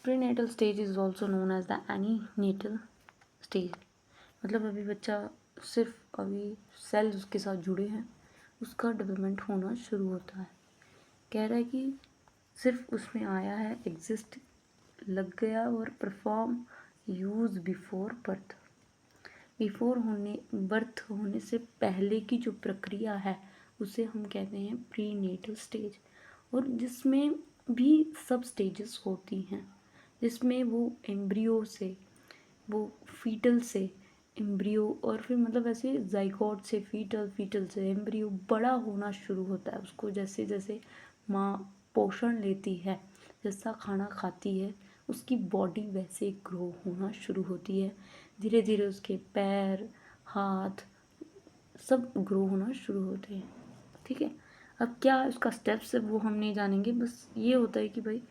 Prenatal stage is also known as the antenatal stage. मतलब अभी बच्चा सिर्फ अभी सेल्स उसके साथ जुड़े हैं, उसका डेवलपमेंट होना शुरू होता है। कह रहा है कि सिर्फ उसमें आया है, एग्जिस्ट लग गया और perform use before birth. Before होने बर्थ होने से पहले की जो प्रक्रिया है उसे हम कहते हैं प्रीनेटल स्टेज। और जिसमें भी सब स्टेजेस होती हैं, जिसमें वो एम्ब्रियो से, वो फीटल से एम्ब्रियो, और फिर मतलब ऐसे जाइगोट से फीटल, फीटल से एम्ब्रियो बड़ा होना शुरू होता है। उसको जैसे जैसे माँ पोषण लेती है, जैसा खाना खाती है, उसकी बॉडी वैसे ग्रो होना शुरू होती है। धीरे धीरे उसके पैर, हाथ सब ग्रो होना शुरू होते हैं। ठीक है, अब क्या उसका स्टेप्स है वो हम नहीं जानेंगे, बस ये होता है कि भाई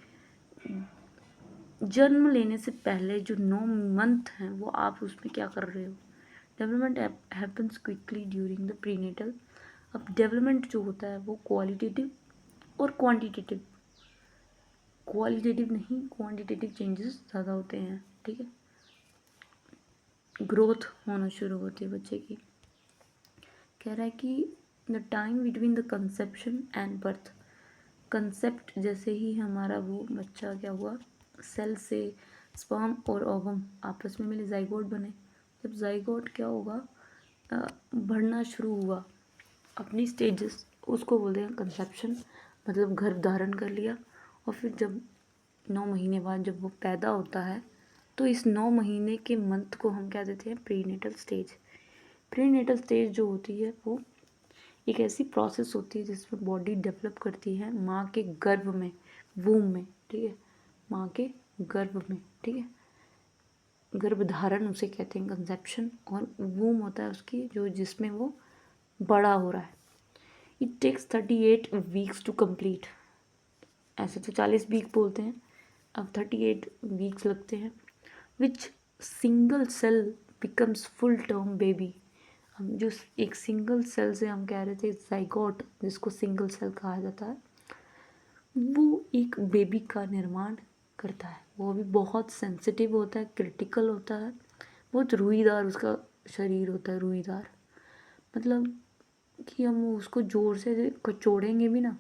जन्म लेने से पहले जो 9 मंथ हैं वो आप उसमें क्या कर रहे हो। Development happens quickly during the prenatal. अब डेवलपमेंट जो होता है वो क्वालिटेटिव और क्वांटिटेटिव, क्वालिटेटिव नहीं क्वांटिटेटिव चेंजेस ज़्यादा होते हैं। ठीक है, ग्रोथ होना शुरू होती है बच्चे की। कह रहा है कि the time between the conception and birth. Concept जैसे ही हमारा वो बच्चा क्या हुआ, सेल से स्पर्म और ओवम आपस में मिले, जाइगोट बने। जब जाइगोट क्या होगा, बढ़ना शुरू हुआ अपनी स्टेजेस, उसको बोलते हैं कंसेप्शन, मतलब गर्भ धारण कर लिया। और फिर जब 9 महीने बाद जब वो पैदा होता है, तो इस 9 महीने के मंथ को हम क्या देते हैं, प्रीनेटल स्टेज। प्रीनेटल स्टेज जो होती है वो एक ऐसी प्रोसेस होती है जिसमें बॉडी डेवलप करती है माँ के गर्भ में, वूम में। ठीक है, माँ के गर्भ में। ठीक है, गर्भधारण उसे कहते हैं कंसेप्शन, और वूम होता है उसकी जो जिसमें वो बड़ा हो रहा है। It takes 38 weeks to complete. ऐसे तो 40 वीक बोलते हैं, अब 38 वीक्स लगते हैं। Which single cell becomes full term baby. हम जो एक सिंगल सेल से हम कह रहे थे जाइगोट, जिसको सिंगल सेल कहा जाता है, वो एक बेबी का निर्माण करता है। वो भी बहुत सेंसिटिव होता है, क्रिटिकल होता है, बहुत रुईदार उसका शरीर होता है, रुईदार। मतलब कि हम उसको ज़ोर से कचोड़ेंगे भी ना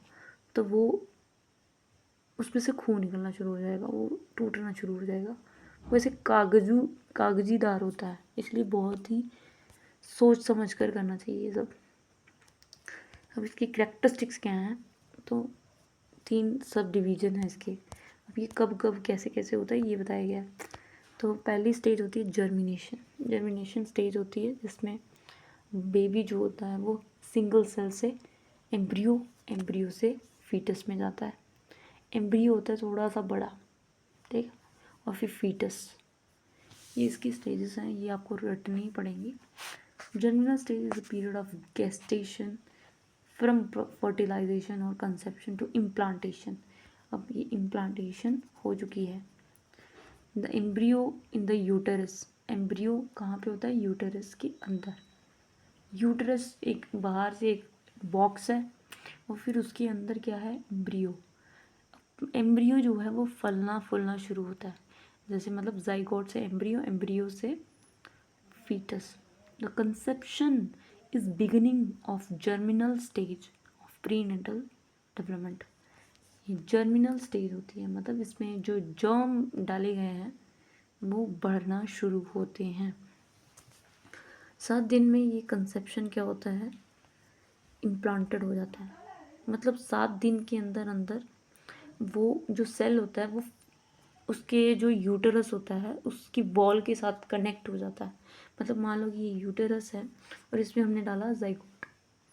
तो वो उसमें से खून निकलना शुरू हो जाएगा, वो टूटना शुरू हो जाएगा। वैसे कागजीदार होता है, इसलिए बहुत ही सोच समझ कर करना चाहिए ये सब। अब इसकी कैरेक्टरिस्टिक्स क्या हैं, तो 3 सब डिवीज़न है इसके। अब ये कब कब कैसे कैसे होता है ये बताया गया है। तो पहली स्टेज होती है जर्मिनेशन। जर्मिनेशन स्टेज होती है जिसमें बेबी जो होता है वो सिंगल सेल से एम्ब्रियो, एम्ब्रियो से फीटस में जाता है। एम्ब्रियो होता है थोड़ा सा बड़ा, ठीक है, और फिर फीटस। ये इसकी स्टेजेस हैं, ये आपको रटनी ही पड़ेंगी। Germinal stage is a period of gestation from fertilization और कंसेप्शन टू इम्प्लांटेशन। अब ये इम्प्लांटेशन हो चुकी है। The embryo in the uterus. Embryo कहाँ पे होता है, यूटरस के अंदर। यूटरस एक बाहर से एक बॉक्स है और फिर उसके अंदर क्या है, एम्ब्रियो। एम्ब्रियो जो है वो फलना फूलना शुरू होता है, जैसे मतलब जाइगोट से एम्ब्रियो, एम्ब्रियो से fetus. The conception is beginning of germinal stage of prenatal development. ये जर्मिनल स्टेज होती है, मतलब इसमें जो जर्म डाले गए हैं वो बढ़ना शुरू होते हैं। 7 दिन में ये कंसेप्शन क्या होता है, इम्प्लांटेड हो जाता है। मतलब 7 दिन के अंदर अंदर वो जो सेल होता है वो उसके जो यूटरस होता है उसकी बॉल के साथ कनेक्ट हो जाता है। मतलब मान लो कि ये यूटरस है और इसमें हमने डाला जाइगोट।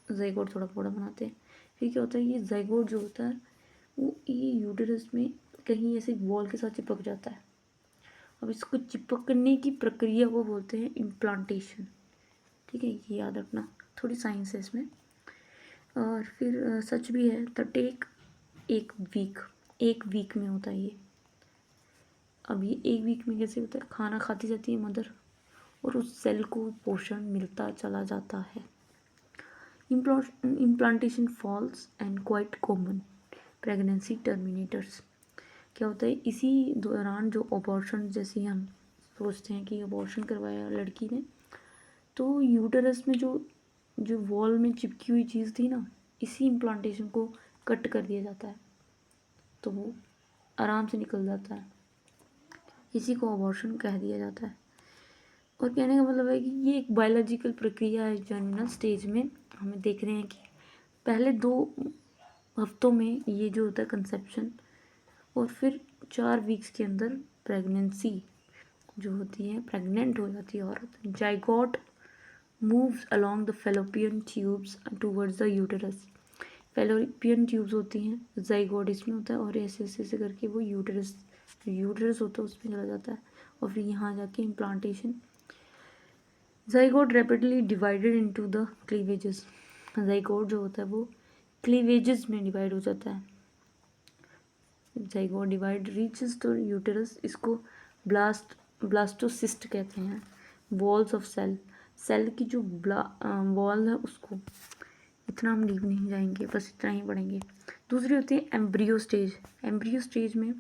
जाइगोट थोड़ा बड़ा बनाते हैं, फिर क्या होता है, ये जाइगोट जो होता है वो ये यूटरस में कहीं ऐसे बॉल के साथ चिपक जाता है। अब इसको चिपकने की प्रक्रिया को बोलते हैं इम्प्लांटेशन। ठीक है, ये याद रखना, थोड़ी साइंस है इसमें। और फिर सच भी है, द टेक एक वीक में होता है ये। अब ये एक वीक में कैसे होता है, खाना खाती जाती है मदर और उस सेल को पोषण मिलता चला जाता है। Implantation falls and quite common pregnancy terminators. क्या होता है इसी दौरान जो अबॉर्शन, जैसे हम सोचते हैं कि अबॉर्शन करवाया लड़की ने, तो यूटरस में जो जो वॉल में चिपकी हुई चीज़ थी ना, इसी इम्प्लांटेशन को कट कर दिया जाता है, तो वो आराम से निकल जाता है। इसी को अबॉर्शन कह दिया जाता है। और कहने का मतलब है कि ये एक बायोलॉजिकल प्रक्रिया है। जर्मिनल स्टेज में हमें देख रहे हैं कि पहले 2 हफ्तों में ये जो होता है कंसेप्शन, और फिर 4 वीक्स के अंदर प्रेगनेंसी जो होती है, प्रेग्नेंट हो जाती है औरत। Zygote moves along the fallopian tubes towards the uterus. Fallopian tubes होती हैं, जाइगोट इसमें होता है, और ऐसे ऐसे ऐसे करके वो यूटरस होता है उसमें चला जाता है, और फिर यहाँ जाके implantation. Zygote rapidly divided into the cleavages. Zygote जो होता है वो क्लीवेजेस में डिवाइड हो जाता है। Zygote divide reaches to uterus, इसको ब्लास्टोसिस्ट कहते हैं। वॉल्स ऑफ सेल की जो वॉल है उसको, इतना हम डीप नहीं जाएंगे, बस इतना ही पढ़ेंगे। दूसरी होती है एम्ब्रियो स्टेज। एम्ब्रियो स्टेज में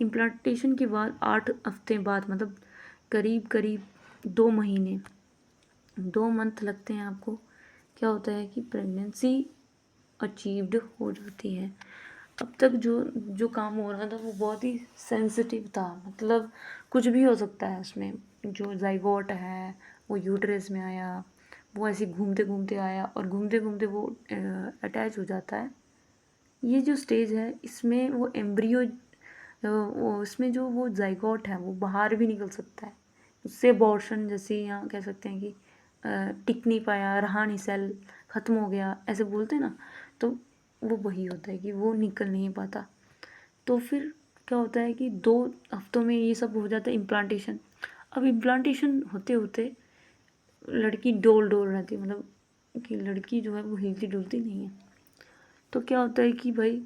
इम्प्लांटेशन के बाद 8 हफ्ते बाद, मतलब करीब करीब 2 महीने, 2 मंथ लगते हैं आपको, क्या होता है कि प्रेगनेंसी अचीव्ड हो जाती है। अब तक जो काम हो रहा था वो बहुत ही सेंसिटिव था, मतलब कुछ भी हो सकता है उसमें। जो जाइगोट है वो यूटरस में आया, वो ऐसे घूमते घूमते आया और घूमते घूमते वो अटैच हो जाता है। ये जो स्टेज है इसमें वो एम्ब्रियो, उसमें जो वो जाइगोट है वो बाहर भी निकल सकता है। उससे अबॉर्शन, जैसे यहाँ कह सकते हैं कि टिक नहीं पाया, रहा नहीं, सेल ख़त्म हो गया, ऐसे बोलते हैं ना, तो वो वही होता है कि वो निकल नहीं पाता। तो फिर क्या होता है कि 2 हफ्तों में ये सब हो जाता है इम्प्लांटेशन। अब इम्प्लांटेशन होते होते लड़की डोल रहती है, मतलब कि लड़की जो है वो हिलती डुलती नहीं है। तो क्या होता है कि भाई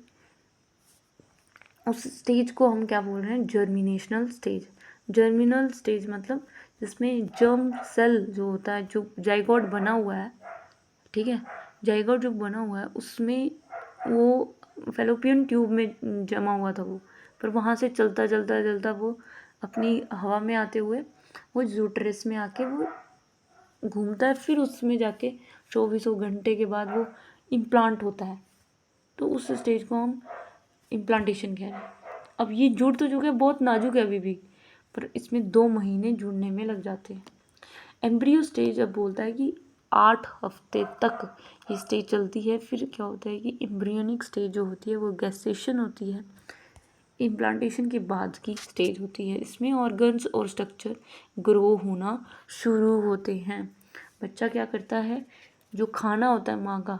उस स्टेज को हम क्या बोल रहे हैं, जर्मिनेशनल स्टेज। जर्मिनल स्टेज मतलब जिसमें जर्म सेल जो होता है, जो जाइगोट बना हुआ है, ठीक है, जाइगोट जो बना हुआ है उसमें वो फेलोपियन ट्यूब में जमा हुआ था वो, पर वहाँ से चलता चलता चलता वो अपनी हवा में आते हुए वो यूट्रस में आके वो घूमता है, फिर उसमें जाके 24 घंटे के बाद वो इम्प्लांट होता है। तो उस स्टेज को हम इम्प्लांटेशन कह रहे हैं। अब ये जुड़ तो चुका है, बहुत नाजुक है अभी भी, पर इसमें 2 महीने जुड़ने में लग जाते हैं। एम्ब्रियो स्टेज अब बोलता है कि 8 हफ्ते तक ये स्टेज चलती है। फिर क्या होता है कि एम्ब्रियोनिक स्टेज जो होती है वो गैसेशन होती है, इम्प्लांटेशन के बाद की स्टेज होती है। इसमें ऑर्गन्स और स्ट्रक्चर ग्रो होना शुरू होते हैं। बच्चा क्या करता है, जो खाना होता है माँ का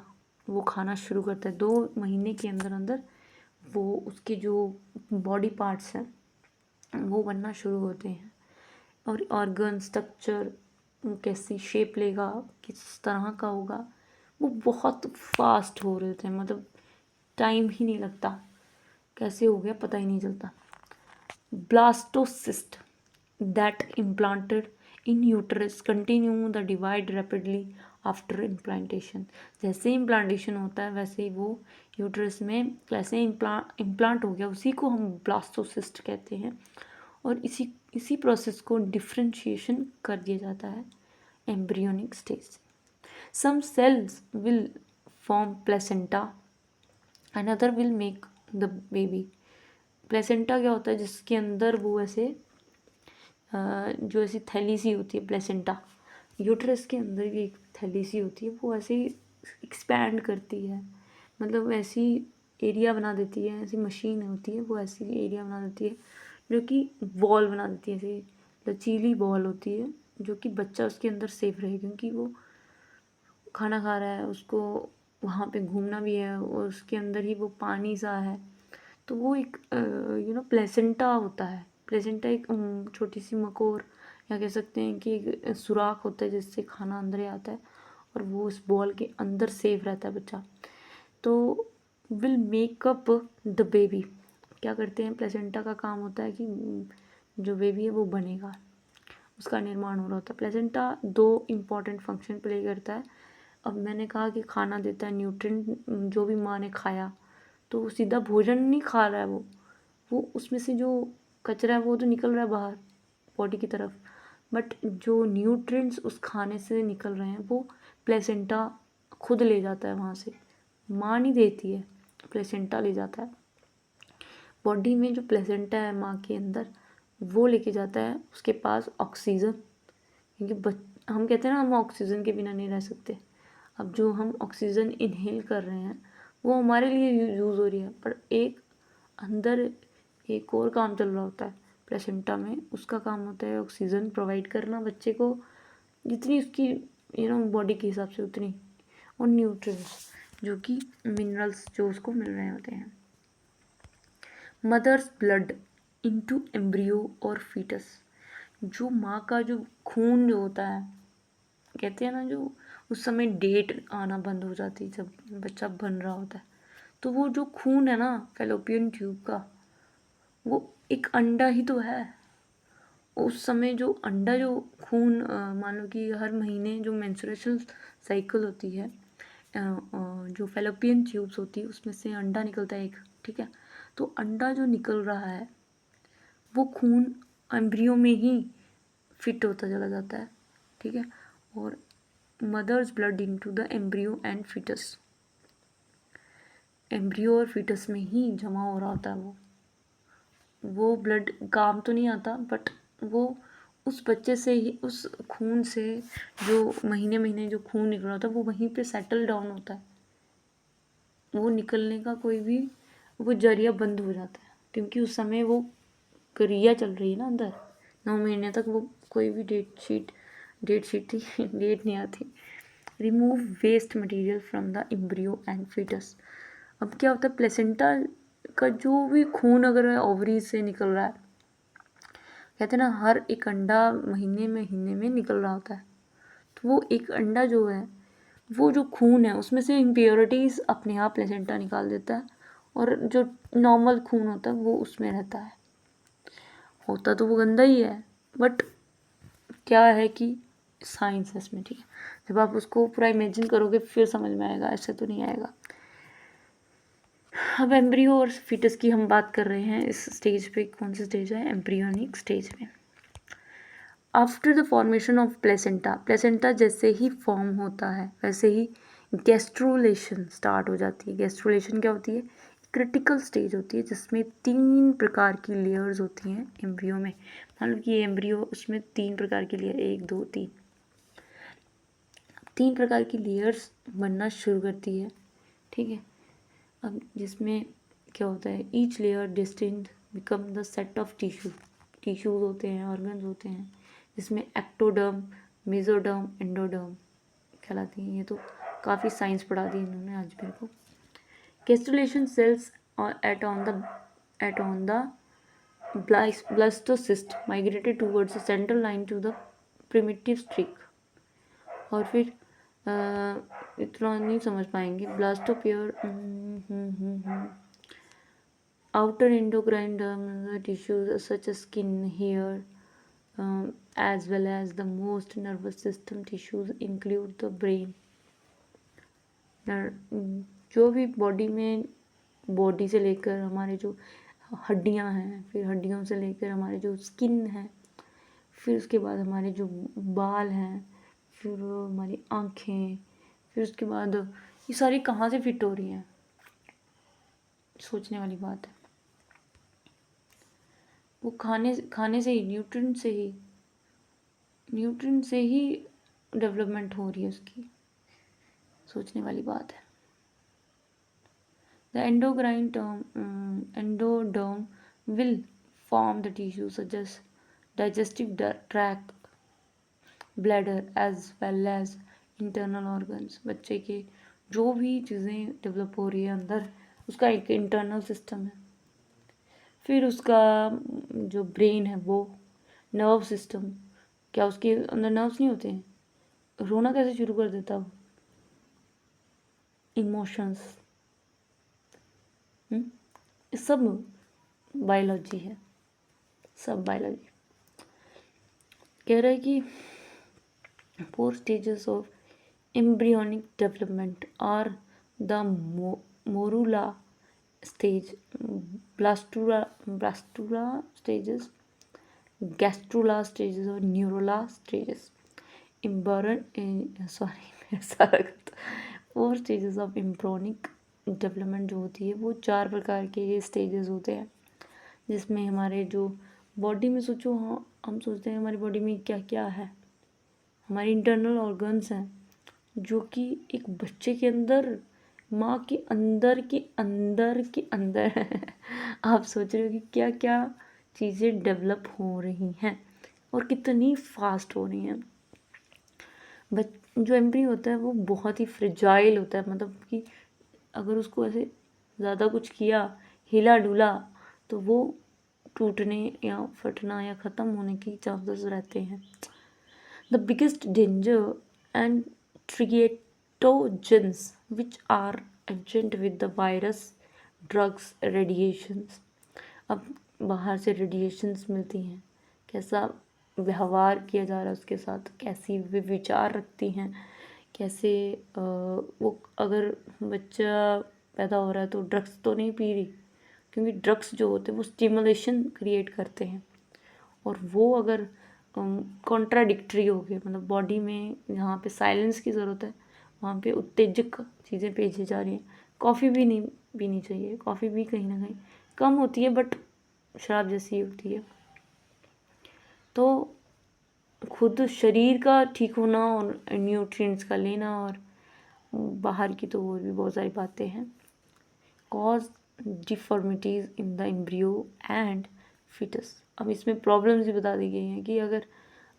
वो खाना शुरू करता है। 2 महीने के अंदर अंदर वो उसके जो बॉडी पार्ट्स हैं वो बनना शुरू होते हैं, और ऑर्गन स्ट्रक्चर कैसी शेप लेगा, किस तरह का होगा, वो बहुत फास्ट हो रहे थे, मतलब टाइम ही नहीं लगता, कैसे हो गया पता ही नहीं चलता। Blastocyst that implanted in uterus continue the divide rapidly after implantation। जैसे इम्प्लांटेशन होता है वैसे ही वो यूट्रस में कैसे इम्प्लांट हो गया, उसी को हम ब्लास्टोसिस्ट कहते हैं। और इसी प्रोसेस को डिफ्रेंशिएशन कर दिया जाता है embryonic stage. Some cells will form placenta, another will make the baby. Placenta क्या होता है, जिसके अंदर वो ऐसे जो ऐसी थैली सी होती है प्लेसेंटा, यूट्रस के अंदर भी एक थैली सी होती है, वो ऐसे एक्सपैंड करती है, मतलब ऐसी एरिया बना देती है, ऐसी मशीन होती है वो ऐसी एरिया बना देती है जो कि बॉल बना देती है, ऐसी लचीली बॉल होती है, जो कि बच्चा उसके अंदर सेफ रहे, क्योंकि वो खाना खा रहा है, उसको वहाँ पे घूमना भी है और उसके अंदर ही वो पानी सा है। तो वो एक प्लेसेंटा होता है। प्लेसेंटा एक छोटी सी मकोर, या कह सकते हैं कि एक सुराख होता है जिससे खाना अंदर आता है, और वो उस बॉल के अंदर सेफ रहता है बच्चा। तो विल मेकअप द बेबी, क्या करते हैं, प्लेसेंटा का काम होता है कि जो बेबी है वो बनेगा, उसका निर्माण हो रहा होता है। प्लेसेंटा 2 इम्पॉर्टेंट फंक्शन प्ले करता है। अब मैंने कहा कि खाना देता है, न्यूट्रिएंट जो भी माँ ने खाया, तो सीधा भोजन नहीं खा रहा है, वो वो उसमें से जो कचरा है वो तो निकल रहा है बाहर बॉडी की तरफ, बट जो न्यूट्रिएंट्स उस खाने से निकल रहे हैं वो प्लेसेंटा खुद ले जाता है वहाँ से, माँ नहीं देती है, प्लेसेंटा ले जाता है। बॉडी में जो प्लेसेंटा है माँ के अंदर वो लेके जाता है उसके पास ऑक्सीजन, क्योंकि हम कहते हैं ना हम ऑक्सीजन के बिना नहीं रह सकते। अब जो हम ऑक्सीजन इनहेल कर रहे हैं वो हमारे लिए यूज़ हो रही है, पर एक अंदर एक और काम चल रहा होता है प्लेसेंटा में, उसका काम होता है ऑक्सीजन प्रोवाइड करना बच्चे को, जितनी उसकी बॉडी के हिसाब से उतनी, और न्यूट्रिएंट्स जो कि मिनरल्स जो उसको मिल रहे होते हैं। मदर्स ब्लड इनटू एम्ब्रियो और फीटस, जो माँ का जो खून जो होता है, कहते हैं ना जो उस समय डेट आना बंद हो जाती है जब बच्चा बन रहा होता है, तो वो जो खून है ना फैलोपियन ट्यूब का, वो एक अंडा ही तो है। उस समय जो अंडा जो खून मान लो कि हर महीने जो मेंस्ट्रुएशन साइकिल होती है, जो फैलोपियन ट्यूब्स होती है उसमें से अंडा निकलता है एक, ठीक है। तो अंडा जो निकल रहा है वो खून एम्ब्रियो में ही फिट होता चला जाता है, ठीक है। और mother's blood into the embryo and fetus, embryo और फिटस में ही जमा हो रहा होता है वो ब्लड काम तो नहीं आता, बट वो उस बच्चे से ही, उस खून से जो महीने महीने जो खून निकल रहा होता है वो वहीं पे सेटल डाउन होता है, वो निकलने का कोई भी वो जरिया बंद हो जाता है, क्योंकि उस समय वो क्रिया चल रही है ना अंदर 9 महीने तक, वो कोई भी डेट शीट थी डेट नहीं आती। Remove waste material from the embryo and fetus, अब क्या होता है प्लेसेंटा का जो भी खून अगर ओवरी से निकल रहा है, कहते हैं ना हर एक अंडा महीने में निकल रहा होता है, तो वो एक अंडा जो है वो जो खून है उसमें से इम्प्योरिटीज़ अपने आप प्लेसेंटा निकाल देता है, और जो नॉर्मल खून होता है वो उसमें रहता है। होता तो वो गंदा ही है, बट क्या है कि साइंस है इसमें, ठीक है। जब आप उसको पूरा इमेजिन करोगे फिर समझ में आएगा, ऐसे तो नहीं आएगा। अब एम्ब्रियो और फीटस की हम बात कर रहे हैं इस स्टेज पे, कौन सा स्टेज है, एम्ब्रियोनिक स्टेज में। After the formation of placenta, placenta जैसे ही फॉर्म होता है वैसे ही गैस्ट्रुलेशन स्टार्ट हो जाती है। गैस्ट्रुलेशन क्या होती है, क्रिटिकल स्टेज होती है जिसमें 3 प्रकार की लेयर्स होती हैं एम्ब्रियो में। मान लो कि ये एम्ब्रियो, उसमें 3 प्रकार की लेयर, 1 2 3 प्रकार की लेयर्स बनना शुरू करती है, ठीक है। अब जिसमें क्या होता है, each layer distinct become the set of tissues होते हैं, ऑर्गन्स होते हैं, जिसमें एक्टोडर्म, मेसोडर्म, एंडोडर्म कहलाती हैं। ये तो काफ़ी साइंस पढ़ा दी इन्होंने आज मेरे को। Gastrulation cells at on the blastocyst migrated towards the central line to the primitive streak, और फिर इतना नहीं समझ पाएंगे। Blastopore outer endocrine tissues such as skin, hair, as well as the most nervous system tissues include the brain. जो भी body में, body से लेकर हमारे जो हड्डियां हैं, फिर हड्डियों से लेकर हमारे जो स्किन है, फिर उसके बाद हमारे जो बाल हैं, फिर हमारी आँखें, फिर उसके बाद ये सारी कहाँ से फिट हो रही हैं, सोचने वाली बात है। वो खाने से ही, न्यूट्रिएंट से ही डेवलपमेंट हो रही है उसकी, सोचने वाली बात है। The endoderm will form the tissue such as digestive tract, bladder as well as internal organs. बच्चे के जो भी चीज़ें डेवलप हो रही है अंदर, उसका एक इंटरनल सिस्टम है। फिर उसका जो ब्रेन है वो नर्व सिस्टम, क्या उसके अंदर नर्व्स नहीं होते हैं, रोना कैसे शुरू कर देता वो, इमोशंस, सब बायोलॉजी है, सब बायोलॉजी। कह रहा है कि 4 stages of embryonic development are the morula, stage, blastula stages, gastrula stages और न्यूरोला स्टेजेस, सारा 4 स्टेजेस ऑफ एम्ब्रियोनिक डेवलपमेंट जो होती है वो 4 प्रकार के ये स्टेजेस होते हैं, जिसमें हमारे जो बॉडी में सोचो, हाँ हम सोचते हैं हमारी बॉडी में क्या क्या है, हमारे इंटरनल ऑर्गन्स हैं जो कि एक बच्चे के अंदर, माँ के अंदर के अंदर के अंदर है। आप सोच रहे हो कि क्या क्या चीज़ें डेवलप हो रही हैं और कितनी फास्ट हो रही हैं। जो एम्ब्री होता है वो बहुत ही फ्रिजाइल होता है, मतलब कि अगर उसको ऐसे ज़्यादा कुछ किया, हिला डुला, तो वो टूटने या फटना या ख़त्म होने की चांसेस रहते हैं। The biggest danger and teratogens which are agent with the virus, drugs, radiations. अब बाहर से रेडिएशंस मिलती हैं, कैसा व्यवहार किया जा रहा है उसके साथ, कैसी वे विचार रखती हैं, कैसे वो, अगर बच्चा पैदा हो रहा है तो ड्रग्स तो नहीं पी रही, क्योंकि ड्रग्स जो होते हैं वो स्टिमुलेशन क्रिएट करते हैं, और वो अगर कॉन्ट्राडिक्टरी हो गए, मतलब बॉडी में जहाँ पे साइलेंस की ज़रूरत है वहाँ पे उत्तेजक चीज़ें भेजी जा रही हैं। कॉफ़ी भी नहीं पीनी चाहिए, कॉफ़ी भी कहीं ना कहीं कम होती है बट शराब जैसी होती है। तो खुद शरीर का ठीक होना और न्यूट्रिएंट्स का लेना, और बाहर की तो और भी बहुत सारी बातें हैं। Cause deformities in the embryo and fetus. अब इसमें प्रॉब्लम्स भी बता दी गई हैं कि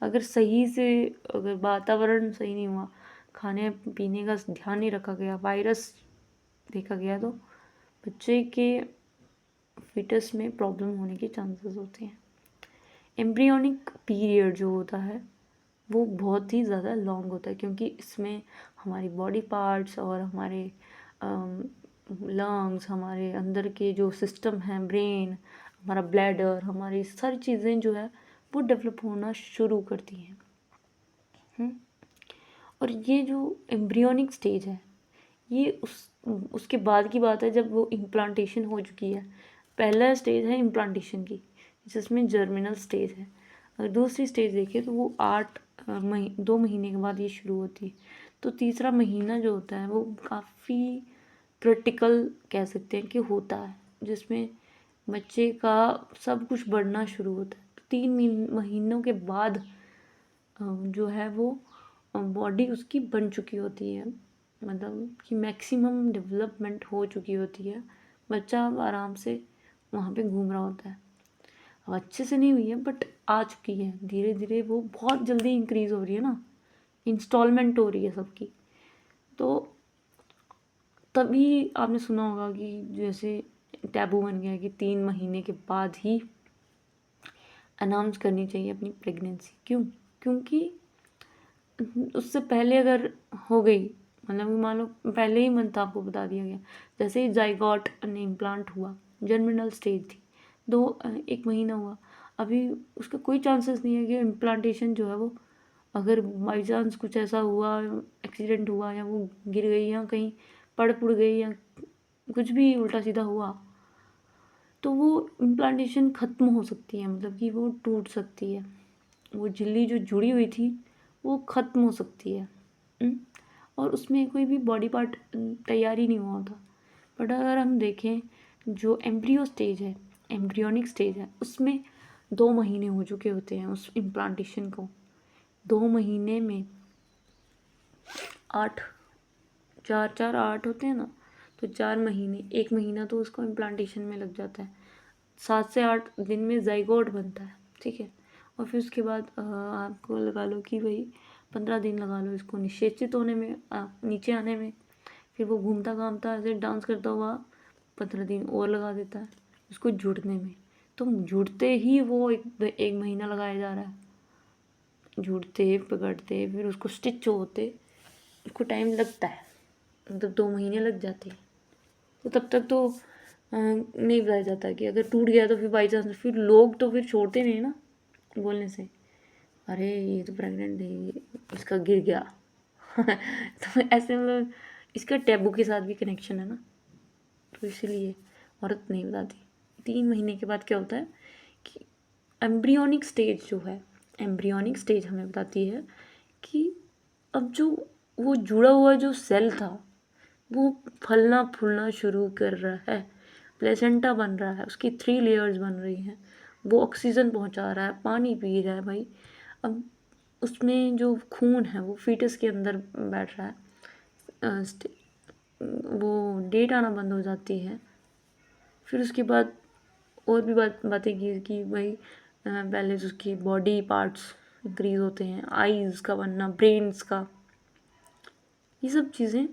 अगर सही से, अगर वातावरण सही नहीं हुआ, खाने पीने का ध्यान नहीं रखा गया, वायरस देखा गया, तो बच्चे के फिटस में प्रॉब्लम होने के चांसेस होते हैं। एम्ब्रियोनिक पीरियड जो होता है वो बहुत ही ज़्यादा लॉन्ग होता है, क्योंकि इसमें हमारी बॉडी पार्ट्स और हमारे लंग्स, हमारे अंदर के जो सिस्टम हैं, ब्रेन, हमारा ब्लैडर, हमारी सारी चीज़ें जो है वो डेवलप होना शुरू करती हैं। और ये जो एम्ब्रियोनिक स्टेज है ये उसके बाद की बात है जब वो इम्प्लांटेशन हो चुकी है। पहला स्टेज है इम्प्लांटेशन की, जिसमें जर्मिनल स्टेज है। अगर दूसरी स्टेज देखें तो वो 2 महीने के बाद ये शुरू होती है। तो तीसरा महीना जो होता है वो काफ़ी क्रिटिकल कह सकते हैं कि होता है, जिसमें बच्चे का सब कुछ बढ़ना शुरू होता है। तो 3 महीनों के बाद जो है वो बॉडी उसकी बन चुकी होती है, मतलब कि मैक्सिमम डेवलपमेंट हो चुकी होती है। बच्चा अब आराम से वहाँ पे घूम रहा होता है। अब अच्छे से नहीं हुई है बट आ चुकी है, धीरे धीरे वो बहुत जल्दी इंक्रीज़ हो रही है ना, इंस्टॉलमेंट हो रही है सबकी। तो तभी आपने सुना होगा कि जैसे टैबू बन गया है कि 3 महीने के बाद ही अनाउंस करनी चाहिए अपनी प्रेगनेंसी। क्यों? क्योंकि उससे पहले अगर हो गई, मतलब मान लो पहले ही मंथ आपको बता दिया गया, जैसे ही जाइगोट ने इम्प्लांट हुआ, जर्मिनल स्टेज थी, 1 महीना हुआ, अभी उसका कोई चांसेस नहीं है कि इम्प्लांटेशन जो है वो, अगर बाई चांस कुछ ऐसा हुआ, एक्सीडेंट हुआ या वो गिर गई या कहीं पड़ गई या कुछ भी उल्टा सीधा हुआ, तो वो इम्प्लांटेशन ख़त्म हो सकती है, मतलब कि वो टूट सकती है, वो झिल्ली जो जुड़ी हुई थी वो ख़त्म हो सकती है। और उसमें कोई भी बॉडी पार्ट तैयार ही नहीं हुआ होता। बट अगर हम देखें जो एम्ब्रियो स्टेज है, एम्ब्रियोनिक स्टेज है, उसमें 2 महीने हो चुके होते हैं उस इम्प्लांटेशन को। 2 महीने में 8, 4 होते हैं ना, तो 4 महीने, 1 महीना तो उसको इम्प्लांटेशन में लग जाता है। 7 से 8 दिन में जाइगोट बनता है, ठीक है। और फिर उसके बाद आपको लगा लो कि भाई 15 दिन लगा लो इसको निषेचित होने में, नीचे आने में। फिर वो घूमता घामता ऐसे डांस करता हुआ 15 दिन और लगा देता है उसको जुड़ने में। तो जुड़ते ही वो 1 महीना लगाया जा रहा है, जुड़ते पकड़ते फिर उसको स्टिच होते उसको टाइम लगता है, मतलब 2 महीने लग जाते हैं। तो तब तक तो नहीं बताया जाता कि अगर टूट गया तो फिर बाई चांस, फिर लोग तो फिर छोड़ते नहीं ना बोलने से, अरे ये तो प्रेग्नेंट है, इसका गिर गया। तो ऐसे मतलब इसका टैबू के साथ भी कनेक्शन है ना, तो इसीलिए। औरत नहीं बताती। 3 महीने के बाद क्या होता है कि एम्ब्रियोनिक स्टेज जो है, एम्ब्रियोनिक स्टेज हमें बताती है कि अब जो वो जुड़ा हुआ जो सेल था वो फलना फूलना शुरू कर रहा है, प्लेसेंटा बन रहा है, उसकी 3 लेयर्स बन रही हैं, वो ऑक्सीजन पहुंचा रहा है, पानी पी रहा है भाई। अब उसमें जो खून है वो फीटस के अंदर बैठ रहा है, वो डेट आना बंद हो जाती है। फिर उसके बाद और भी बातें की कि भाई पहले तो उसकी बॉडी पार्ट्स इंक्रीज होते हैं, आईज का बनना, ब्रेन्स का, ये सब चीज़ें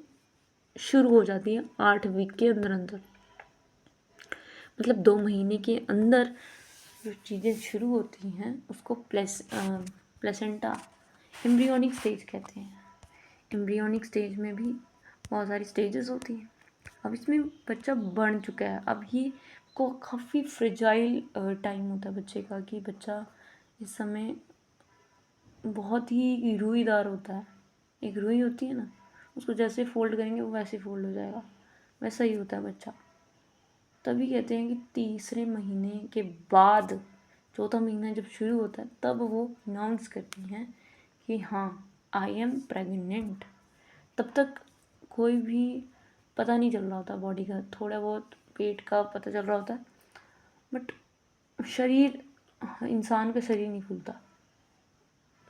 शुरू हो जाती हैं 8 वीक के अंदर अंदर। मतलब 2 महीने के अंदर जो चीज़ें शुरू होती हैं उसको प्लेसेंटा एम्ब्रियोनिक स्टेज कहते हैं। एम्ब्रियोनिक स्टेज में भी बहुत सारी स्टेजेस होती हैं। अब इसमें बच्चा बढ़ चुका है, अब ये को काफ़ी फ्रेजाइल टाइम होता है बच्चे का, कि बच्चा इस समय बहुत ही रुईदार होता है। एक रुई होती है ना, उसको जैसे फोल्ड करेंगे वो वैसे फोल्ड हो जाएगा, वैसा ही होता है बच्चा। तभी कहते हैं कि तीसरे महीने के बाद, चौथा महीना जब शुरू होता है तब वो अनाउंस करती हैं कि हाँ आई एम प्रेग्नेंट। तब तक कोई भी पता नहीं चल रहा होता बॉडी का, थोड़ा बहुत पेट का पता चल रहा होता है, बट शरीर, इंसान का शरीर नहीं फूलता,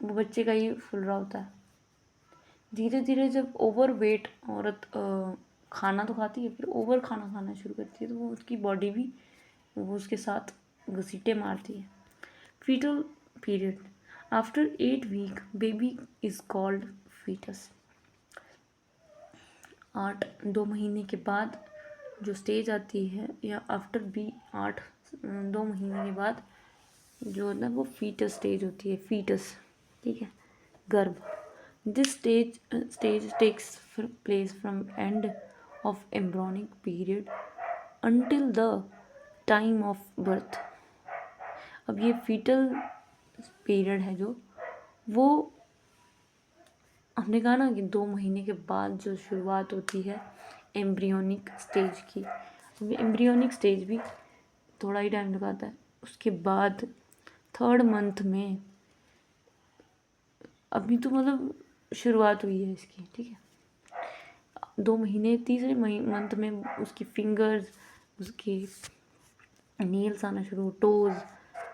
वो बच्चे का ही फूल रहा होता है। धीरे धीरे जब ओवर वेट औरत खाना तो खाती है, फिर ओवर खाना खाना शुरू करती है, तो वो उसकी बॉडी भी वो उसके साथ घसीटे मारती है। Fetal period after 8 week baby is called fetus. 2 महीने के बाद जो स्टेज आती है, या आफ्टर 2 महीने के बाद जो है ना वो फीटस स्टेज होती है, फीटस, ठीक है, गर्भ। This stage takes place from end of embryonic period until the time of birth. अब ये फीटल पीरियड है जो, वो हमने कहा ना कि 2 महीने के बाद जो शुरुआत होती है एम्ब्रियोनिक स्टेज की। एम्ब्रियोनिक स्टेज भी थोड़ा ही टाइम लगाता है। उसके बाद 3rd मंथ में, अभी तो मतलब शुरुआत हुई है इसकी, ठीक है, 2 महीने, तीसरे मंथ में उसकी फिंगर्स, उसके नील्स आना शुरू, टोज,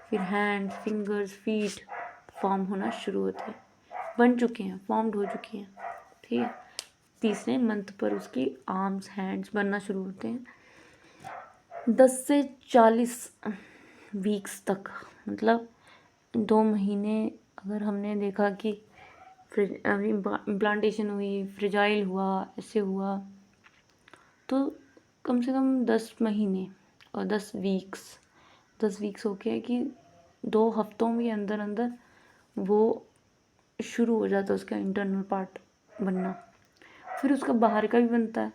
फिर हैंड्स, फिंगर्स, फीट फॉर्म होना शुरू होते हैं, बन चुके हैं, फॉर्म्ड हो चुके हैं, ठीक है। तीसरे मंथ पर उसकी आर्म्स, हैंड्स बनना शुरू होते हैं। 10 से 40 वीक्स तक, मतलब 2 महीने अगर हमने देखा कि इम्प्लांटेशन हुई, फ्रेजाइल हुआ, ऐसे हुआ, तो कम से कम 10 महीने और 10 वीक्स हो गया कि 2 हफ्तों के अंदर अंदर वो शुरू हो जाता है उसका इंटरनल पार्ट बनना। फिर उसका बाहर का भी बनता है,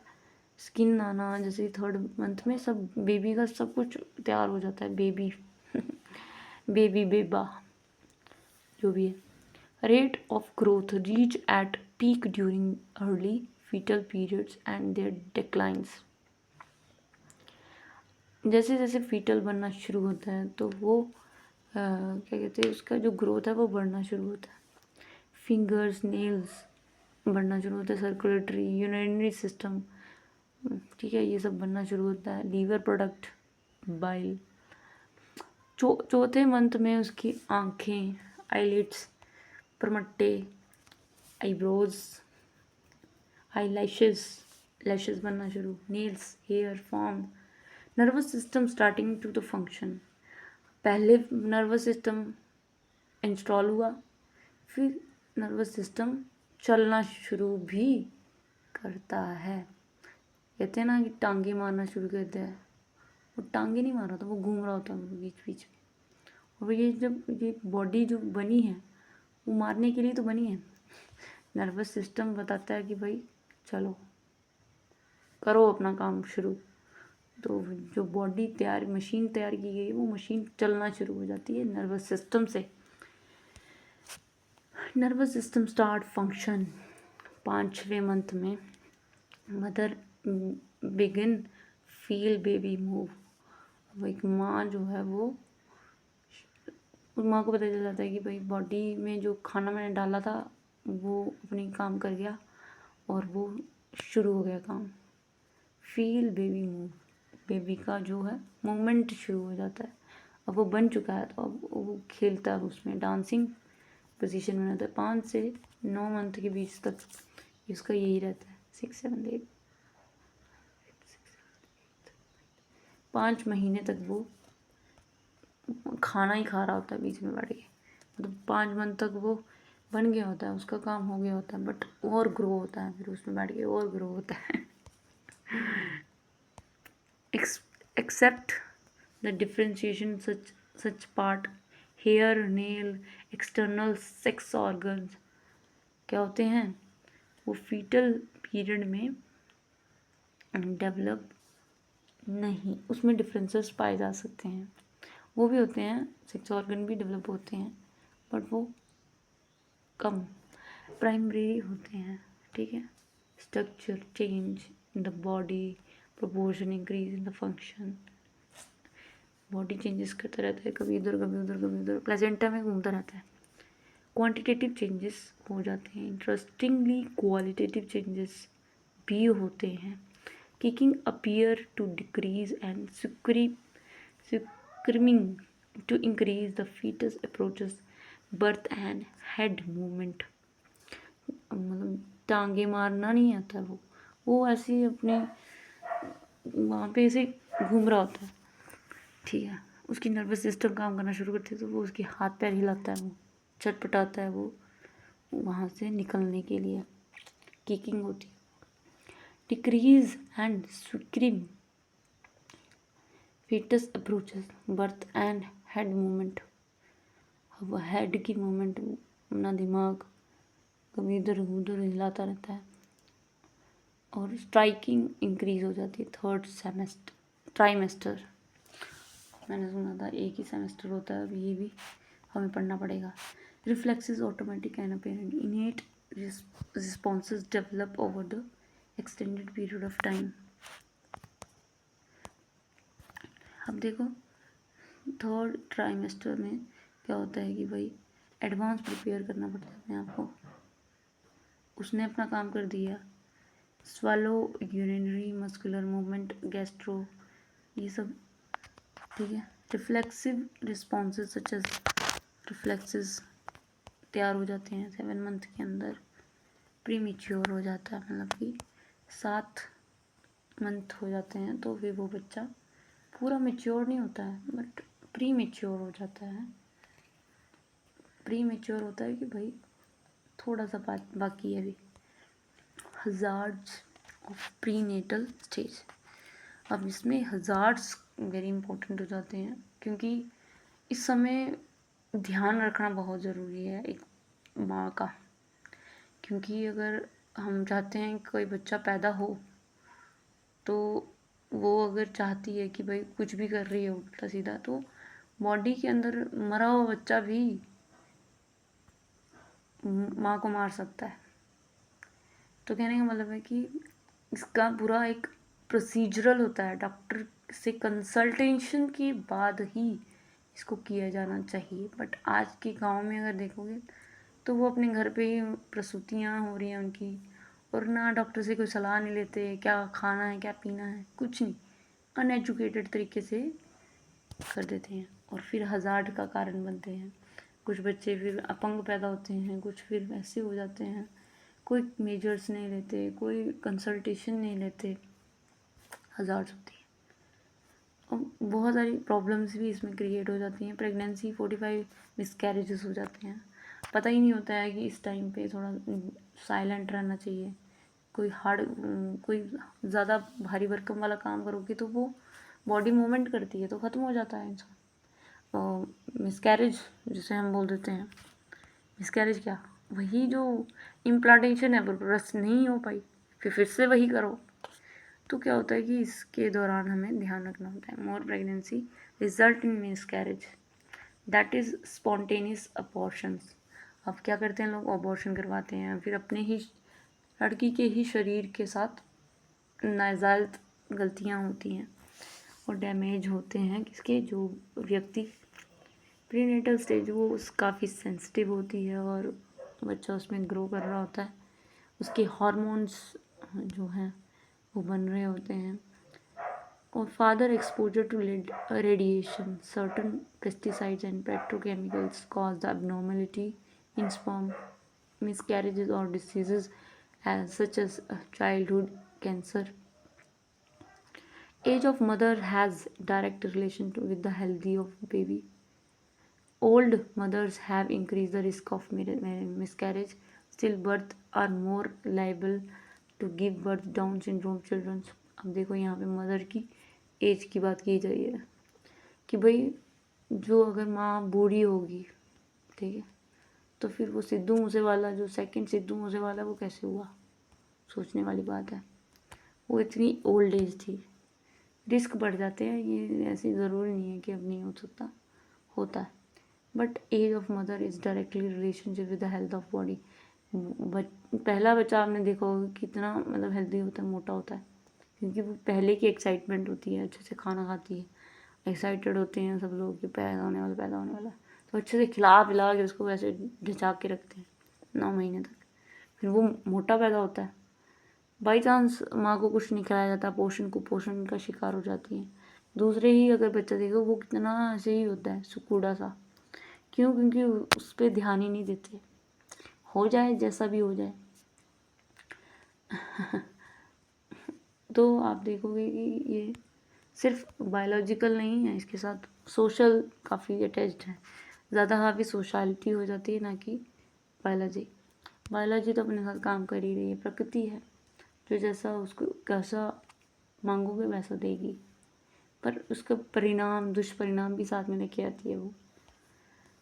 स्किन आना, जैसे 3rd मंथ में सब बेबी का सब कुछ तैयार हो जाता है, बेबा जो भी है। Rate of growth reach at peak during early fetal periods and their declines. जैसे जैसे फीटल बनना शुरू होता है तो वो क्या कहते हैं, उसका जो ग्रोथ है वो बढ़ना शुरू होता है। फिंगर्स, नेल्स बढ़ना शुरू होता है, सर्कुलेटरी, यूरिनरी सिस्टम, ठीक है, ये सब बनना शुरू होता है। Liver product, bile. चौथे मंथ में उसकी आँखें, आईलिड्स, परमट्टे, आईब्रोज, लैशेस बनना शुरू, nails, hair form. Nervous system starting to the function. पहले नर्वस सिस्टम इंस्टॉल हुआ, फिर नर्वस सिस्टम चलना शुरू भी करता है। कहते हैं ना कि टांगे मारना शुरू करता है, वो टांगे नहीं मार रहा था, वो घूम रहा होता है बीच बीच में। और ये जब ये बॉडी जो बनी है वो मारने के लिए तो बनी है। नर्वस सिस्टम बताता है कि भाई चलो करो अपना काम शुरू, तो जो बॉडी तैयार, मशीन तैयार की गई, वो मशीन चलना शुरू हो जाती है नर्वस सिस्टम से। नर्वस सिस्टम स्टार्ट फंक्शन 5वें मंथ में। Mother begin feel baby move. वो एक माँ जो है वो, उस माँ को पता चल जाता है कि भाई बॉडी में जो खाना मैंने डाला था वो अपनी काम कर गया और वो शुरू हो गया काम। फील बेबी मूव, बेबी का जो है मूवमेंट शुरू हो जाता है। अब वो बन चुका है तो अब वो खेलता है उसमें, डांसिंग पोजीशन में रहता है। 5 से 9 मंथ के बीच तक इसका यही रहता है। 6 7 8 5 महीने तक वो खाना ही खा रहा होता है बीच में बैठ के। मतलब 5 मंथ तक वो बन गया होता है, उसका काम हो गया होता है, बट और ग्रो होता है, फिर उसमें बैठ के और ग्रो होता है। Except the differentiation such part hair nail external sex organs क्या होते हैं, वो फीटल पीरियड में डेवलप नहीं, उसमें डिफरेंसेस पाए जा सकते हैं। वो भी होते हैं, सेक्स ऑर्गन भी डेवलप होते हैं, बट वो कम प्राइमरी होते हैं। ठीक है। Structure change in the body, proportion increase in the function. Body changes करता रहता है, कभी इधर कभी उधर कभी उधर, प्लेसेंटा में घूमता रहता है। क्वांटिटेटिव चेंजेस हो जाते हैं, इंटरेस्टिंगली क्वालिटेटिव चेंजेस भी होते हैं। Kicking appear to decrease and screaming to increase the fetus approaches birth and head movement. मतलब टांगे मारना नहीं आता, वो ऐसे ही अपने वहाँ पे ऐसे घूम रहा होता है। ठीक है। उसकी नर्वस सिस्टम काम करना शुरू करती है तो वो उसके हाथ पैर हिलाता है, वो छटपटाता है, वो वहाँ से निकलने के लिए किकिंग होती है। Decrease and scream fetus approaches birth and head movement. अब हेड की मूवमेंट, अपना दिमाग कभी इधर उधर हिलाता रहता है। और स्ट्राइकिंग इंक्रीज हो जाती है थर्ड सेमेस्टर ट्राइमेस्टर। मैंने सुना था एक ही सेमेस्टर होता है, अब ये भी हमें पढ़ना पड़ेगा। Reflexes automatic and apparent इनेट responses develop over the extended period of time. अब देखो थर्ड ट्राइमेस्टर में क्या होता है कि भाई एडवांस प्रिपेयर करना पड़ता है अपने आप को। उसने अपना काम कर दिया, swallow urinary muscular movement gastro ये सब। ठीक है। Reflexive responses such as reflexes तैयार हो जाते हैं 7 मंथ के अंदर। प्री मेच्योर हो जाता है, मतलब कि 7 मंथ हो जाते हैं तो फिर वो बच्चा पूरा मेच्योर नहीं होता है, बट प्री मेच्योर हो जाता है। प्री मेच्योर होता है कि भाई थोड़ा सा बाकी है अभी। Hazards of prenatal stage. अब इसमें हज़ार्ड्स वेरी इंपॉर्टेंट हो जाते हैं, क्योंकि इस समय ध्यान रखना बहुत ज़रूरी है एक माँ का। क्योंकि अगर हम चाहते हैं कि कोई बच्चा पैदा हो तो वो अगर चाहती है कि भाई कुछ भी कर रही है उल्टा सीधा, तो बॉडी के अंदर मरा हुआ बच्चा भी माँ को मार सकता है। तो कहने का मतलब है कि इसका पूरा एक प्रोसीजरल होता है, डॉक्टर से कंसल्टेशन के बाद ही इसको किया जाना चाहिए। बट आज के गांव में अगर देखोगे तो वो अपने घर पे ही प्रसूतियाँ हो रही हैं उनकी, और ना डॉक्टर से कोई सलाह नहीं लेते, क्या खाना है क्या पीना है, कुछ नहीं, अनएजुकेटेड तरीके से कर देते हैं और फिर हज़ार्ड का कारण बनते हैं। कुछ बच्चे फिर अपंग पैदा होते हैं, कुछ फिर वैसे हो जाते हैं, कोई मेजर्स नहीं लेते, कोई कंसल्टेशन नहीं लेते, हज़ार्ड होती है। और बहुत सारी प्रॉब्लम्स भी इसमें क्रिएट हो जाती हैं। प्रेगनेंसी 45 मिसकैरेजेस हो जाते हैं, पता ही नहीं होता है कि इस टाइम पे थोड़ा साइलेंट रहना चाहिए। कोई ज़्यादा भारी भरकम वाला काम करोगे तो वो बॉडी मूवमेंट करती है तो ख़त्म हो जाता है इंसान। मिसकैरेज जिसे हम बोल देते हैं, मिसकैरेज क्या, वही जो इम्प्लांटेशन है बस नहीं हो पाई, फिर से वही करो। तो क्या होता है कि इसके दौरान हमें ध्यान रखना होता है। More pregnancy result in miscarriage that is spontaneous abortions. अब क्या करते हैं लोग, अबॉर्शन करवाते हैं, फिर अपने ही लड़की के ही शरीर के साथ नाजायज़ गलतियाँ होती हैं। और डैमेज होते हैं किसके, जो व्यक्ति प्रीनेटल स्टेज वो काफ़ी सेंसिटिव होती है और बच्चा उसमें ग्रो कर रहा होता है, उसके हार्मोन्स जो हैं वो बन रहे होते हैं। और father exposure to radiation, certain pesticides and petrochemicals cause the abnormality in sperm, miscarriages or diseases such as childhood cancer. Age of mother has direct relation with the health of baby. Old mothers have increased the risk of miscarriage. Stillbirth are more liable to give birth Down syndrome children. अब देखो यहाँ पे mother की as की बात की जा रही है कि भाई जो अगर माँ बूढ़ी होगी, ठीक है, तो फिर वो सिद्धू मूसेवाला, जो सेकंड सिद्धू मूसेवाला, वो कैसे हुआ, सोचने वाली बात है। वो इतनी ओल्ड एज थी, रिस्क बढ़ जाते हैं, ये ऐसी ज़रूरी नहीं है कि अब नहीं हो सकता, होता है। But age of mother is directly relationship with the health of body. पहला बच्चा आपने देखा होगा कितना मतलब हेल्दी होता है, मोटा होता है, क्योंकि वो पहले की एक्साइटमेंट होती है, अच्छे से खाना खाती है, एक्साइटेड होते हैं सब लोग कि पैदा होने वाला, तो अच्छे से खिला पिला के उसको वैसे ढिंचा के रखते हैं 9 महीने तक, फिर वो मोटा पैदा होता है। बाई चांस माँ को कुछ नहीं खिलाया जाता, पोषण का शिकार हो जाती है। दूसरे ही अगर बच्चा देखो वो कितना ऐसे ही होता है, सुकूड़ा सा, क्यों, क्योंकि उस पर ध्यान ही नहीं देते, हो जाए जैसा भी हो जाए। तो आप देखोगे कि ये सिर्फ बायोलॉजिकल नहीं है, इसके साथ सोशल काफ़ी अटैच्ड है, ज़्यादा काफ़ी सोशलिटी हो जाती है, ना कि बायोलॉजी तो अपने साथ काम कर ही रही है, प्रकृति है, जो जैसा उसको कैसा मांगोगे वैसा देगी, पर उसका परिणाम दुष्परिणाम भी साथ में लेके आती है वो।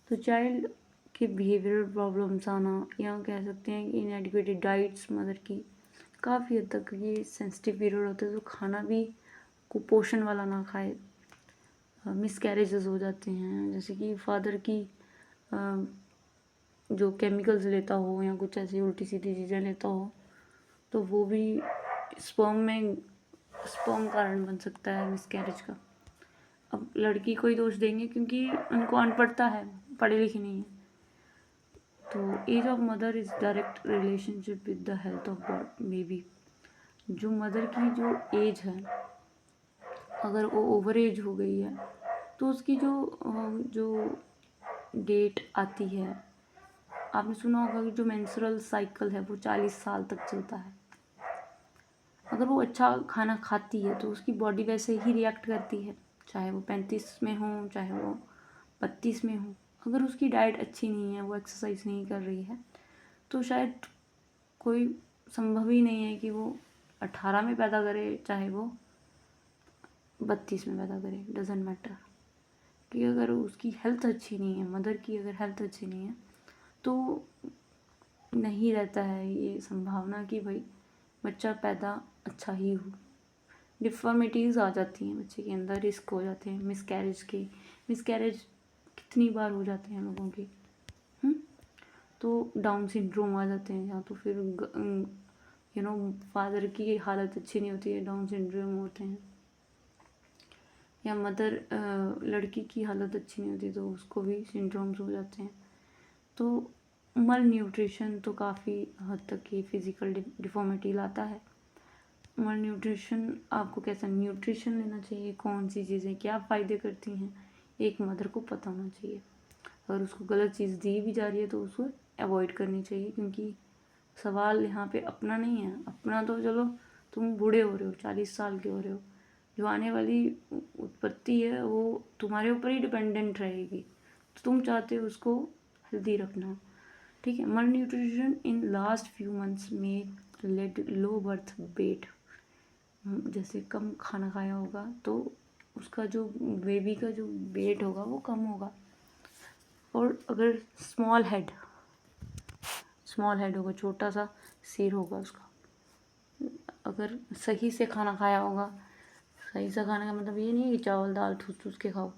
तो चाइल्ड के बिहेवियरल प्रॉब्लम्स आना, या कह सकते हैं कि इनएडिक्वेटेड डाइट्स मदर की, काफ़ी हद तक ये सेंसिटिव पीरियड होते हैं, तो खाना भी कुपोषण वाला ना खाए, मिसकैरेजेस हो जाते हैं, जैसे कि फादर की जो केमिकल्स लेता हो या कुछ ऐसी उल्टी सीधी चीज़ें लेता हो, तो वो भी स्पर्म कारण बन सकता है मिसकैरेज का। अब लड़की को ही दोष देंगे क्योंकि उनको अनपढ़ता है, पढ़े लिखे नहीं है। तो age of mother is direct relationship with the health of baby. जो मदर की जो एज है, अगर वो ओवर एज हो गई है, तो उसकी जो डेट आती है, आपने सुना होगा कि जो मेंस्ट्रुअल साइकिल है वो 40 साल तक चलता है। अगर वो अच्छा खाना खाती है तो उसकी बॉडी वैसे ही रिएक्ट करती है, चाहे वो 35 में हो चाहे वो 32 में हो। अगर उसकी डाइट अच्छी नहीं है, वो एक्सरसाइज नहीं कर रही है, तो शायद कोई संभव ही नहीं है कि वो 18 में पैदा करे चाहे वो 32 में पैदा करे, डजेंट मैटर। कि अगर उसकी हेल्थ अच्छी नहीं है, मदर की अगर हेल्थ अच्छी नहीं है, तो नहीं रहता है ये संभावना कि भाई बच्चा पैदा अच्छा ही हो। डिफॉर्मिटीज़ आ जाती हैं बच्चे के अंदर, रिस्क हो जाते हैं मिसकैरेज कितनी बार हो जाते हैं लोगों के, तो डाउन सिंड्रोम आ जाते हैं, या तो फिर फादर की हालत अच्छी नहीं होती है, डाउन सिंड्रोम होते हैं, या मदर लड़की की हालत अच्छी नहीं होती तो उसको भी सिंड्रोम्स हो जाते हैं। तो मल न्यूट्रिशन तो काफ़ी हद तक ये फिज़िकल डिफॉर्मिटी लाता है। मल न्यूट्रिशन, आपको कैसा न्यूट्रिशन लेना चाहिए, कौन सी चीज़ें क्या फ़ायदे करती हैं, एक मदर को पता होना चाहिए। अगर उसको गलत चीज़ दी भी जा रही है तो उसको अवॉइड करनी चाहिए, क्योंकि सवाल यहाँ पे अपना नहीं है। अपना तो चलो तुम बूढ़े हो रहे हो, 40 साल के हो रहे हो, जो आने वाली उत्पत्ति है वो तुम्हारे ऊपर ही डिपेंडेंट रहेगी, तो तुम चाहते हो उसको हेल्दी रखना, ठीक है। मल nutrition in last few months में लेड लो बर्थ वेट, जैसे कम खाना खाया होगा तो उसका जो बेबी का जो वेट होगा वो कम होगा। और अगर स्मॉल हेड होगा, छोटा सा सिर होगा उसका, अगर सही से खाना खाया होगा, सही से खाने का मतलब ये नहीं है कि चावल दाल ठूस के खाओ।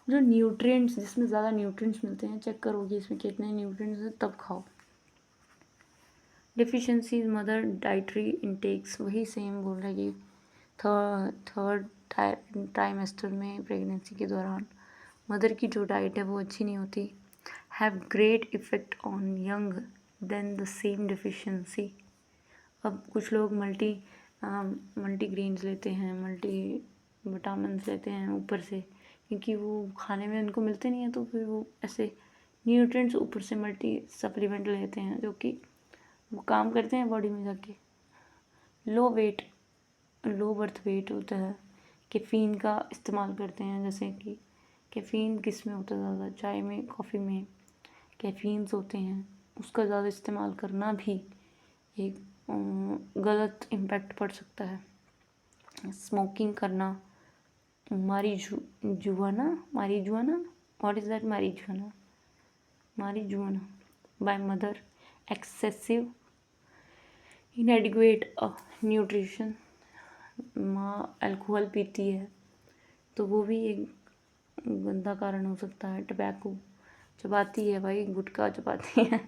जो न्यूट्रिएंट्स, जिसमें ज़्यादा न्यूट्रिएंट्स मिलते हैं, चेक करोगे इसमें कितने न्यूट्रिएंट्स हैं तब खाओ। डिफिशेंसीज मदर डाइटरी इनटेक्स, वही सेम बोल रहे कि ट्राइमेस्टर में, प्रेगनेंसी के दौरान मदर की जो डाइट है वो अच्छी नहीं होती। Have great effect on young then the same deficiency. अब कुछ लोग मल्टी ग्रेन्स लेते हैं, मल्टी विटामिन्स लेते हैं ऊपर से, क्योंकि वो खाने में उनको मिलते नहीं हैं, तो फिर वो ऐसे न्यूट्रिएंट्स ऊपर से मल्टी सप्लीमेंट लेते हैं, जो कि वो काम करते हैं बॉडी में जाके। लो बर्थ वेट होता है। कैफ़ीन का इस्तेमाल करते हैं, जैसे कि कैफ़ीन किस में होता है ज़्यादा, चाय में, कॉफ़ी में कैफ़ीन्स होते हैं, उसका ज़्यादा इस्तेमाल करना भी एक गलत इम्पैक्ट पड़ सकता है। स्मोकिंग करना, marijuana, what is that? Marijuana by mother, excessive inadequate nutrition, माँ अल्कोहल पीती है तो वो भी एक गंदा कारण हो सकता है। टबैको चबाती है भाई, गुटखा चबाती है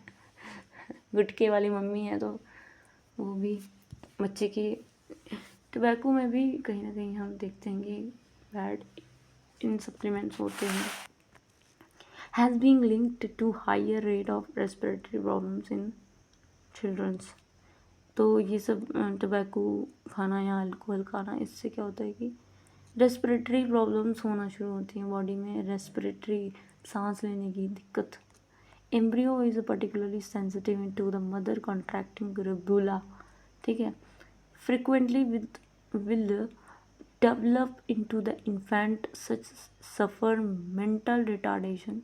गुटखे वाली मम्मी है तो वो भी बच्चे की टबैको में भी कहीं ना कहीं हम देखते हैं कि बैड इन सप्लीमेंट्स होते हैं। Has been linked to higher rate of respiratory problems in childrens. तो ये सब टबैको खाना या अल्कोहल खाना, इससे क्या होता है कि रेस्पिरेटरी प्रॉब्लम्स होना शुरू होती हैं बॉडी में, रेस्पिरेटरी सांस लेने की दिक्कत। Embryo is particularly sensitive to the mother contracting rubella, ठीक है, frequently will develop into the infant such suffer mental retardation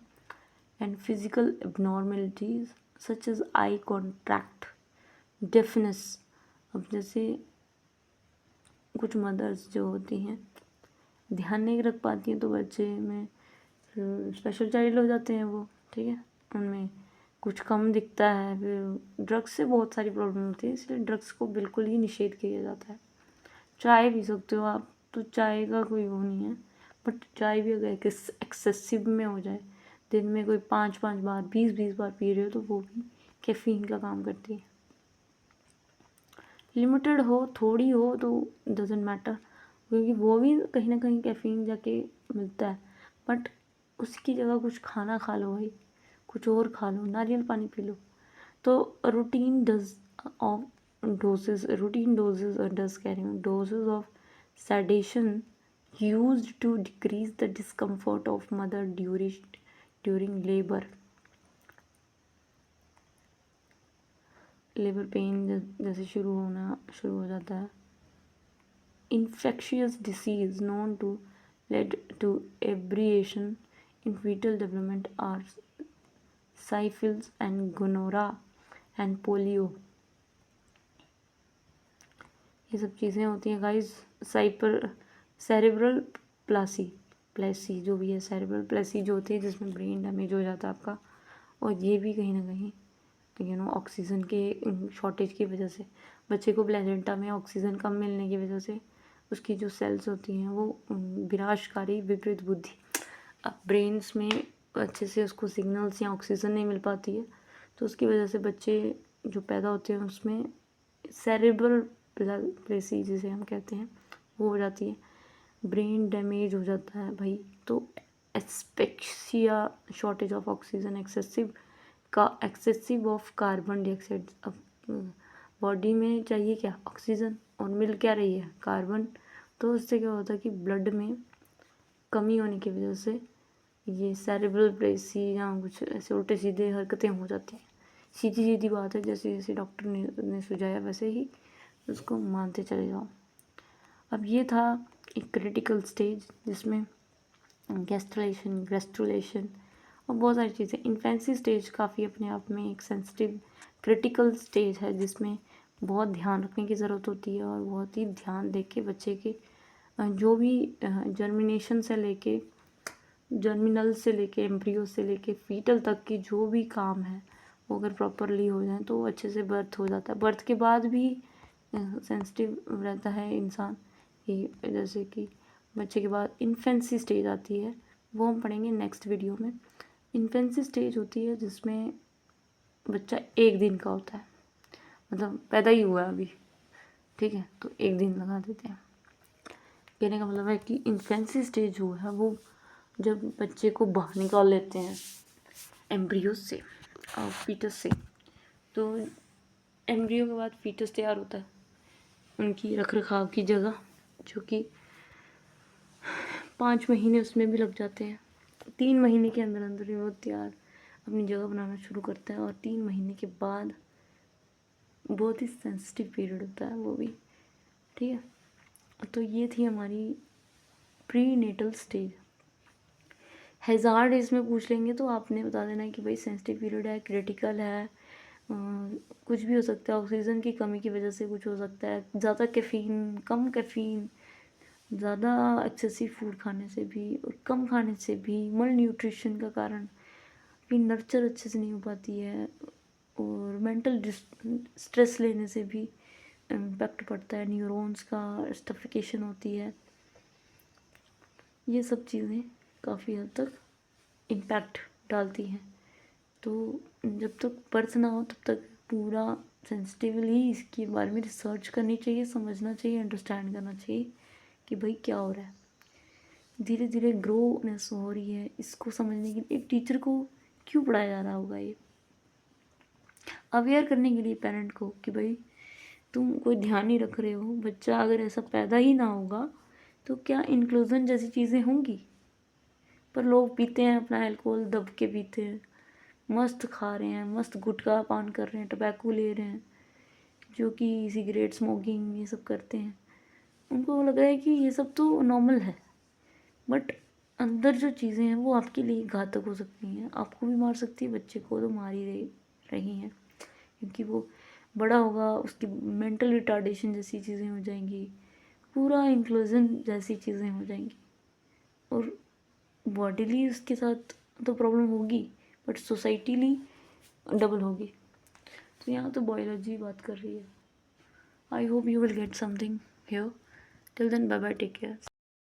and physical abnormalities such as eye contact, deafness। अब जैसे कुछ मदर्स जो होती हैं ध्यान नहीं रख पाती हैं तो बच्चे में स्पेशल चाइल्ड हो जाते हैं वो, ठीक है, उनमें कुछ कम दिखता है। फिर ड्रग्स से बहुत सारी प्रॉब्लम होती है, इसलिए ड्रग्स को बिल्कुल ही निषेध किया जाता है। चाय पी सकते हो आप, तो चाय का कोई वो नहीं है, बट चाय भी अगर एक्सेसिव में हो जाए, दिन में कोई 5-5 बार 20-20 बार पी रहे हो, तो वो भी कैफ़ीन का काम करती है। लिमिटेड हो, थोड़ी हो तो डजेंट मैटर, क्योंकि वो भी कहीं ना कहीं कैफ़ीन जाके मिलता है, बट उसकी जगह कुछ खाना खा लो भाई, कुछ और खा लो, नारियल पानी पी लो। तो routine doses of sedation used to decrease the discomfort of mother during labor pain जैसे शुरू हो जाता है। infectious disease known to lead to aberration in fetal development are syphilis and gonorrhea and polio। ये सब चीज़ें होती हैं गाइस। सेरेब्रल प्लेसी जो भी है, सेरेब्रल प्लेसी जो होती है जिसमें ब्रेन डैमेज हो जाता है आपका, और ये भी कहीं ना कहीं ऑक्सीजन के शॉर्टेज की वजह से, बच्चे को प्लेजेंटा में ऑक्सीजन कम मिलने की वजह से उसकी जो सेल्स होती हैं वो विनाशकारी विपरीत बुद्धि, अब ब्रेन्स में अच्छे से उसको सिग्नल्स या ऑक्सीजन नहीं मिल पाती है, तो उसकी वजह से बच्चे जो पैदा होते हैं उसमें सेरेब्रल प्लेसी जिसे हम कहते हैं वो हो जाती है, ब्रेन डैमेज हो जाता है भाई। तो asphyxia, shortage of oxygen, excessive of carbon dioxide. अब बॉडी में चाहिए क्या? ऑक्सीजन, और मिल क्या रही है? कार्बन। तो इससे क्या होता है कि ब्लड में कमी होने की वजह से ये सेरेब्रल प्लेसी या कुछ ऐसे उल्टे सीधे हरकतें हो जाती हैं। सीधी सीधी बात है, जैसे जैसे डॉक्टर ने सुझाया वैसे ही उसको मानते चले जाओ। अब ये था एक क्रिटिकल स्टेज जिसमें ग्रेस्ट्रुलेशन और बहुत सारी चीज़ें। इन्फेंसी स्टेज काफ़ी अपने आप में एक सेंसिटिव क्रिटिकल स्टेज है जिसमें बहुत ध्यान रखने की ज़रूरत होती है, और बहुत ही ध्यान दे के बच्चे के जो भी जर्मिनेशन से लेके, जर्मिनल से लेके, एम्ब्रियो से लेके फीटल तक की जो भी काम है वो अगर प्रॉपरली हो जाए तो अच्छे से बर्थ हो जाता है। बर्थ के बाद भी सेंसिटिव रहता है इंसान, ये जैसे कि बच्चे के बाद इन्फेंसी स्टेज आती है, वो हम पढ़ेंगे नेक्स्ट वीडियो में। इन्फेंसी स्टेज होती है जिसमें बच्चा 1 दिन का होता है, मतलब पैदा ही हुआ है अभी, ठीक है, तो 1 दिन लगा देते हैं। कहने का मतलब है कि इन्फेंसी स्टेज जो है वो जब बच्चे को बाहर निकाल लेते हैं एम्ब्रियो से और फीटस से, तो एम्ब्रियो के बाद फीटस तैयार होता है, उनकी रख रखाव की जगह, जो कि 5 महीने उसमें भी लग जाते हैं। 3 महीने के अंदर अंदर ही वो तैयार अपनी जगह बनाना शुरू करता है, और 3 महीने के बाद बहुत ही सेंसिटिव पीरियड होता है वो भी, ठीक है। तो ये थी हमारी प्री नेटल स्टेज। हैज़ार्ड इसमें पूछ लेंगे तो आपने बता देना है कि भाई सेंसिटिव पीरियड है, क्रिटिकल है, कुछ भी हो सकता है, ऑक्सीजन की कमी की वजह से कुछ हो सकता है, ज़्यादा कैफ़ीन, कम कैफ़ीन, ज़्यादा एक्सेसिव फूड खाने से भी और कम खाने से भी, मल न्यूट्रिशन का कारण भी नर्चर अच्छे से नहीं हो पाती है, और मेंटल स्ट्रेस लेने से भी इम्पैक्ट पड़ता है, न्यूरॉन्स का स्टफिकेशन होती है। ये सब चीज़ें काफ़ी हद तक इम्पैक्ट डालती हैं। तो जब तक बर्थ ना हो तब तक पूरा सेंसिटिवली इसके बारे में रिसर्च करनी चाहिए, समझना चाहिए, अंडरस्टैंड करना चाहिए कि भाई क्या हो रहा है। धीरे धीरे ग्रोनेस हो रही है, इसको समझने के लिए एक टीचर को क्यों पढ़ाया जा रहा होगा, ये अवेयर करने के लिए पेरेंट को कि भाई तुम कोई ध्यान नहीं रख रहे हो, बच्चा अगर ऐसा पैदा ही ना होगा तो क्या इंक्लूजन जैसी चीज़ें होंगी। पर लोग पीते हैं अपना अल्कोहल, दब के पीते हैं, मस्त खा रहे हैं, मस्त गुटखा पान कर रहे हैं, टबैको ले रहे हैं, जो कि सिगरेट स्मोकिंग ये सब करते हैं। उनको लग रहा है कि ये सब तो नॉर्मल है, बट अंदर जो चीज़ें हैं वो आपके लिए घातक हो सकती हैं, आपको भी मार सकती है, बच्चे को तो मार ही रही हैं, क्योंकि वो बड़ा होगा, उसकी मेंटल रिटार्डेशन जैसी चीज़ें हो जाएंगी, पूरा इंक्लूजन जैसी चीज़ें हो जाएंगी, और बॉडीली उसके साथ तो प्रॉब्लम होगी, बट सोसाइटीली डबल होगी। तो यहाँ तो बायोलॉजी बात कर रही है। I hope you will get something here. Till then bye bye, take care.